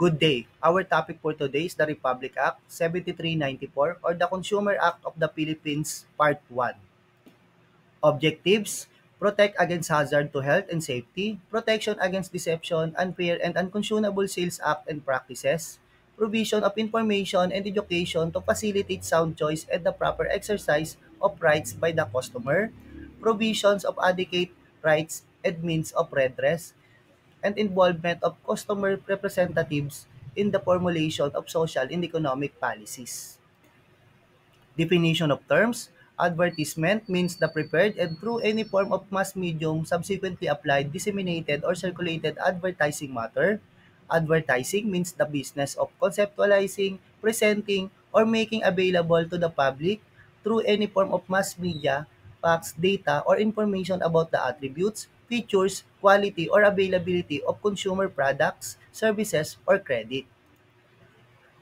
Good day. Our topic for today is the Republic Act 7394 or the Consumer Act of the Philippines Part 1. Objectives: protect against hazard to health and safety, protection against deception, unfair and unconscionable sales act and practices, provision of information and education to facilitate sound choice and the proper exercise of rights by the customer, provisions of adequate rights and means of redress, and involvement of customer representatives in the formulation of social and economic policies. Definition of terms: advertisement means the prepared and through any form of mass medium subsequently applied, disseminated, or circulated advertising matter. Advertising means the business of conceptualizing, presenting, or making available to the public through any form of mass media, facts, data, or information about the attributes, features, quality, or availability of consumer products, services, or credit.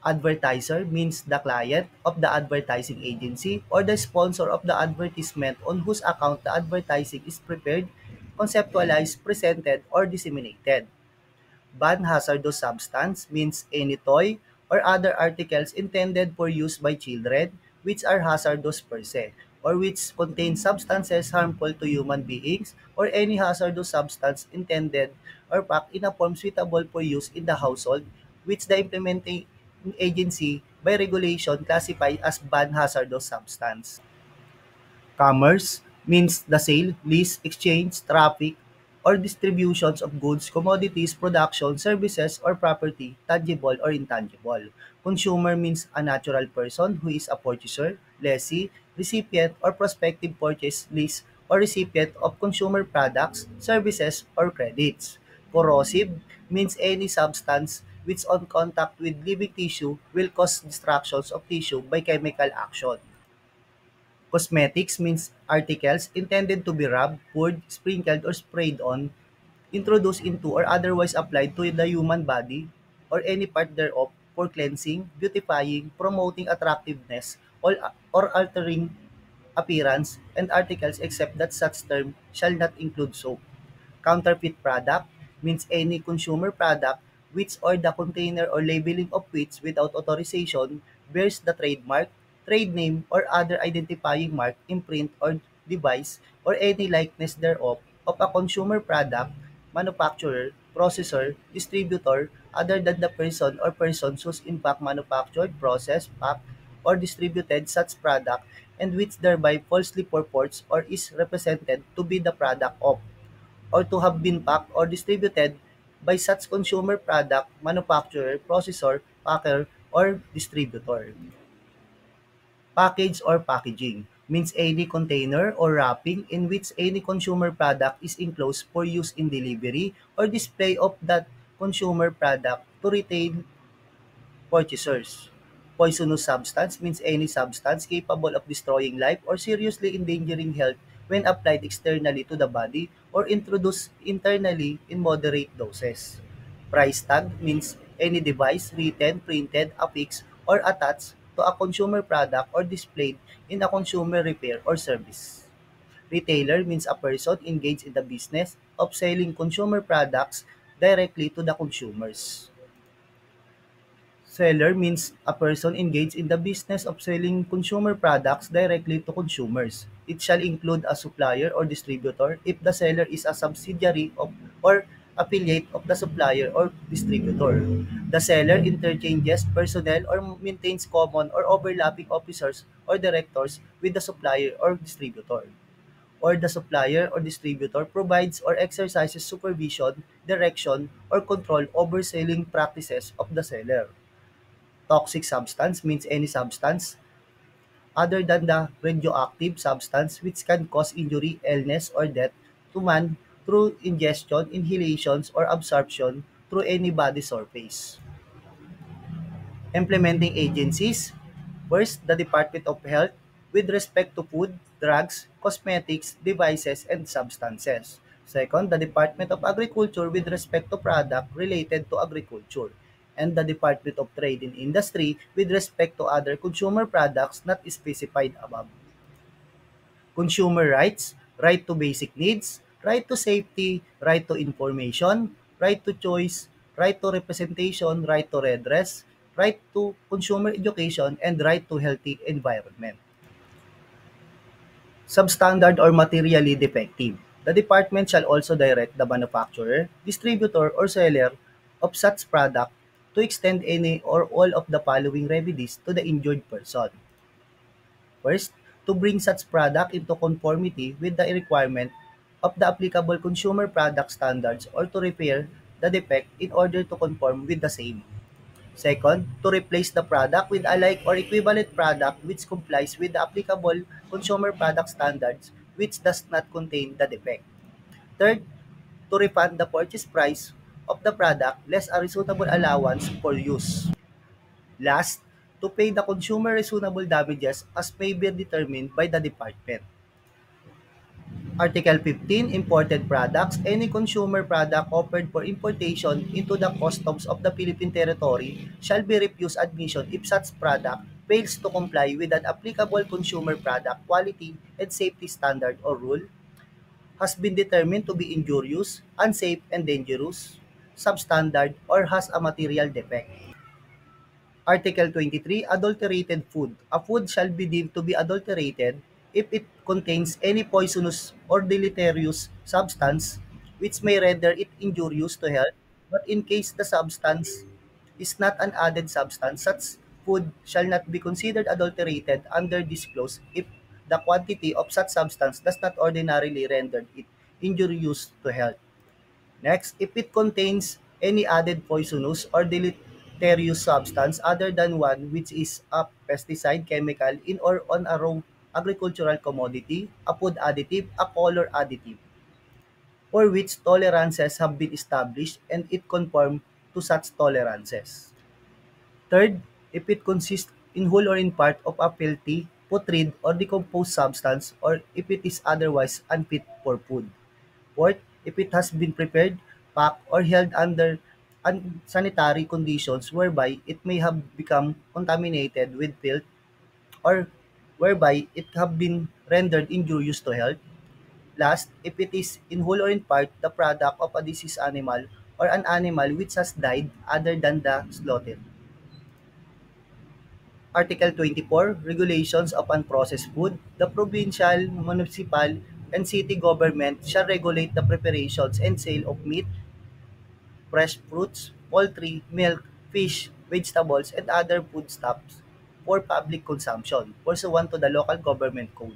Advertiser means the client of the advertising agency or the sponsor of the advertisement on whose account the advertising is prepared, conceptualized, presented, or disseminated. Ban hazardous substance means any toy or other articles intended for use by children which are hazardous per se or which contain substances harmful to human beings or any hazardous substance intended or packed in a form suitable for use in the household which the implementing agency by regulation classify as banned hazardous substance. Commerce means the sale, lease, exchange, traffic, or distributions of goods, commodities, production, services, or property, tangible or intangible. Consumer means a natural person who is a purchaser, lessee, recipient, or prospective purchase, lease, or recipient of consumer products, services, or credits. Corrosive means any substance which on contact with living tissue will cause destructions of tissue by chemical action. Cosmetics means articles intended to be rubbed, poured, sprinkled, or sprayed on, introduced into, or otherwise applied to the human body or any part thereof for cleansing, beautifying, promoting attractiveness, or altering appearance, and articles except that such term shall not include soap. Counterfeit product means any consumer product which or the container or labeling of which without authorization bears the trademark, trade name, or other identifying mark, imprint, or device, or any likeness thereof of a consumer product, manufacturer, processor, distributor, other than the person or persons whose in fact manufactured, processed, packed, or distributed such product and which thereby falsely purports or is represented to be the product of or to have been packed or distributed by such consumer product manufacturer, processor, packer, or distributor. Package or packaging means any container or wrapping in which any consumer product is enclosed for use in delivery or display of that consumer product to retail purchasers. Poisonous substance means any substance capable of destroying life or seriously endangering health when applied externally to the body or introduced internally in moderate doses. Price tag means any device written, printed, affixed, or attached to a consumer product or displayed in a consumer repair or service. Retailer means a person engaged in the business of selling consumer products directly to the consumers. Seller means a person engaged in the business of selling consumer products directly to consumers. It shall include a supplier or distributor if the seller is a subsidiary of or affiliate of the supplier or distributor. The seller interchanges personnel or maintains common or overlapping officers or directors with the supplier or distributor. Or the supplier or distributor provides or exercises supervision, direction, or control over selling practices of the seller. Toxic substance means any substance other than the radioactive substance which can cause injury, illness, or death to man through ingestion, inhalations, or absorption through any body surface. Implementing agencies. First, the Department of Health with respect to food, drugs, cosmetics, devices, and substances. Second, the Department of Agriculture with respect to product related to agriculture. And the Department of Trade and Industry with respect to other consumer products not specified above. Consumer rights, right to basic needs, right to safety, right to information, right to choice, right to representation, right to redress, right to consumer education, and right to healthy environment. Substandard or materially defective. The department shall also direct the manufacturer, distributor, or seller of such product to extend any or all of the following remedies to the injured person. First, to bring such product into conformity with the requirement of the applicable consumer product standards or to repair the defect in order to conform with the same. Second, to replace the product with a like or equivalent product which complies with the applicable consumer product standards which does not contain the defect. Third, to refund the purchase price of the product less a reasonable allowance for use. Last, to pay the consumer reasonable damages as may be determined by the department. Article 15, imported products. Any consumer product offered for importation into the customs of the Philippine territory shall be refused admission if such product fails to comply with an applicable consumer product quality and safety standard or rule, has been determined to be injurious, unsafe and dangerous, substandard, or has a material defect. Article 23, adulterated food. A food shall be deemed to be adulterated if it contains any poisonous or deleterious substance which may render it injurious to health, but in case the substance is not an added substance, such food shall not be considered adulterated under this clause if the quantity of such substance does not ordinarily render it injurious to health. Next, if it contains any added poisonous or deleterious substance other than one which is a pesticide, chemical, in or on a raw agricultural commodity, a food additive, a color additive, for which tolerances have been established and it conform to such tolerances. Third, if it consists in whole or in part of a filthy, putrid, or decomposed substance, or if it is otherwise unfit for food. Fourth, if it has been prepared, packed, or held under unsanitary conditions whereby it may have become contaminated with filth or whereby it have been rendered injurious to health. Last, if it is in whole or in part the product of a diseased animal or an animal which has died other than the slaughter. Article 24, Regulations of Unprocessed Food. The provincial, municipal, and city government shall regulate the preparations and sale of meat, fresh fruits, poultry, milk, fish, vegetables, and other foodstuffs for public consumption, pursuant to the local government code.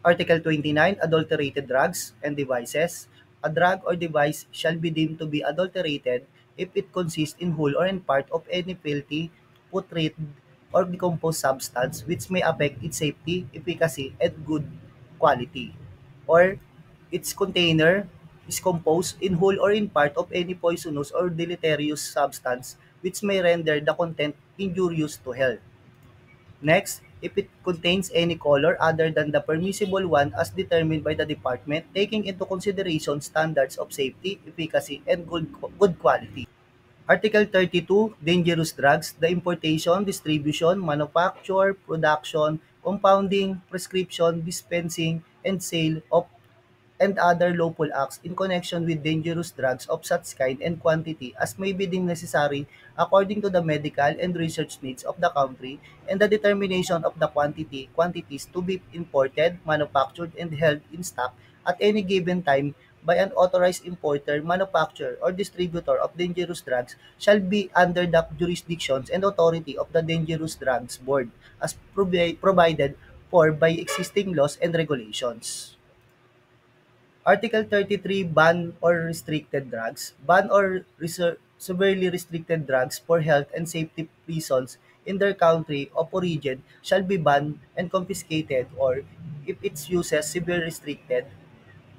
Article 29, Adulterated drugs and devices. A drug or device shall be deemed to be adulterated if it consists in whole or in part of any filthy, putrid, or decomposed substance which may affect its safety, efficacy, and good quality, or its container is composed in whole or in part of any poisonous or deleterious substance which may render the content injurious to health. Next, if it contains any color other than the permissible one as determined by the department, taking into consideration standards of safety, efficacy, and good quality. Article 32, Dangerous drugs, the importation, distribution, manufacture, production, compounding, prescription, dispensing, and sale of and other lawful acts in connection with dangerous drugs of such kind and quantity as may be deemed necessary according to the medical and research needs of the country, and the determination of the quantities to be imported, manufactured, and held in stock at any given time by an authorized importer, manufacturer, or distributor of dangerous drugs shall be under the jurisdictions and authority of the Dangerous Drugs Board as provided for by existing laws and regulations. Article 33, Ban or restricted drugs. Ban or severely restricted drugs for health and safety reasons in their country of origin shall be banned and confiscated, or if its use is severely restricted,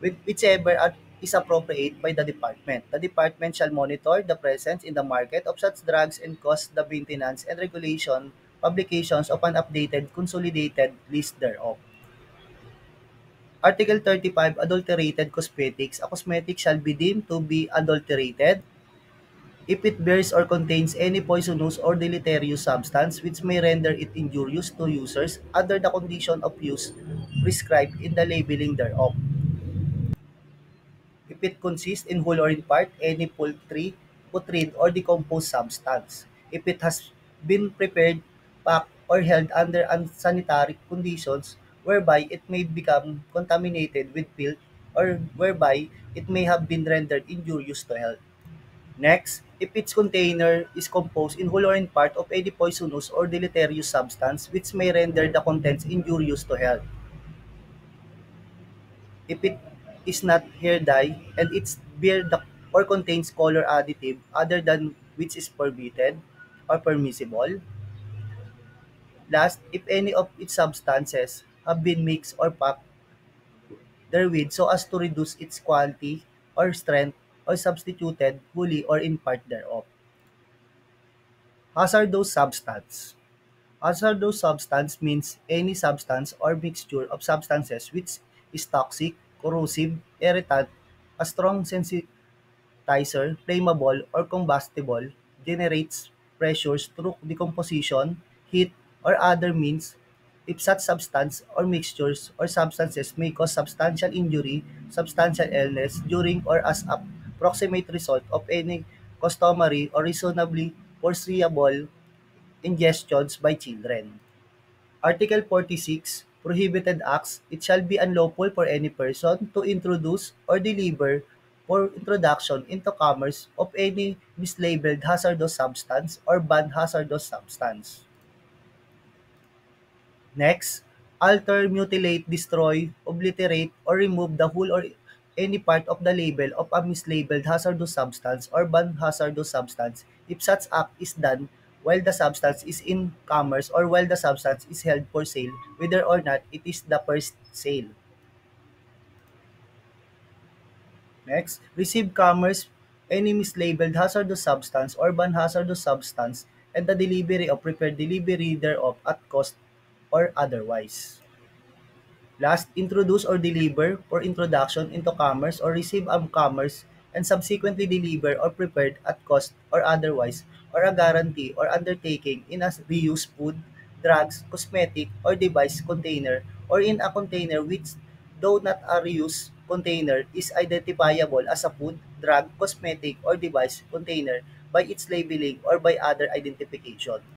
whichever is appropriate by the department. The department shall monitor the presence in the market of such drugs and cause the maintenance and regulation publications of an updated consolidated list thereof. Article 35, Adulterated cosmetics. A cosmetic shall be deemed to be adulterated if it bears or contains any poisonous or deleterious substance which may render it injurious to users under the condition of use prescribed in the labeling thereof. If it consists in whole or in part any poultry, putrid, or decomposed substance. If it has been prepared, packed, or held under unsanitary conditions whereby it may become contaminated with filth or whereby it may have been rendered injurious to health. Next, if its container is composed in whole or in part of any poisonous or deleterious substance which may render the contents injurious to health. If it is not hair dye and its beer or contains color additive other than which is prohibited or permissible. Last, if any of its substances have been mixed or packed therewith so as to reduce its quality or strength or substituted wholly or in part thereof. Hazardous substance. Hazardous substance means any substance or mixture of substances which is toxic, corrosive, irritant, a strong sensitizer, flammable, or combustible, generates pressures through decomposition, heat, or other means. If such substance or mixtures or substances may cause substantial injury, substantial illness during or as a proximate result of any customary or reasonably foreseeable ingestions by children. Article 46, Prohibited Acts, it shall be unlawful for any person to introduce or deliver for introduction into commerce of any mislabeled hazardous substance or banned hazardous substance. Next, alter, mutilate, destroy, obliterate, or remove the whole or any part of the label of a mislabeled hazardous substance or banned hazardous substance if such act is done while the substance is in commerce or while the substance is held for sale, whether or not it is the first sale. Next, receive commerce any mislabeled hazardous substance or banned hazardous substance and the delivery or prepared delivery thereof at cost or otherwise. Last, introduce or deliver for introduction into commerce or receive commerce and subsequently deliver or prepared at cost or otherwise or a guarantee or undertaking in a reused food, drugs, cosmetic, or device container or in a container which, though not a reused container, is identifiable as a food, drug, cosmetic, or device container by its labeling or by other identification.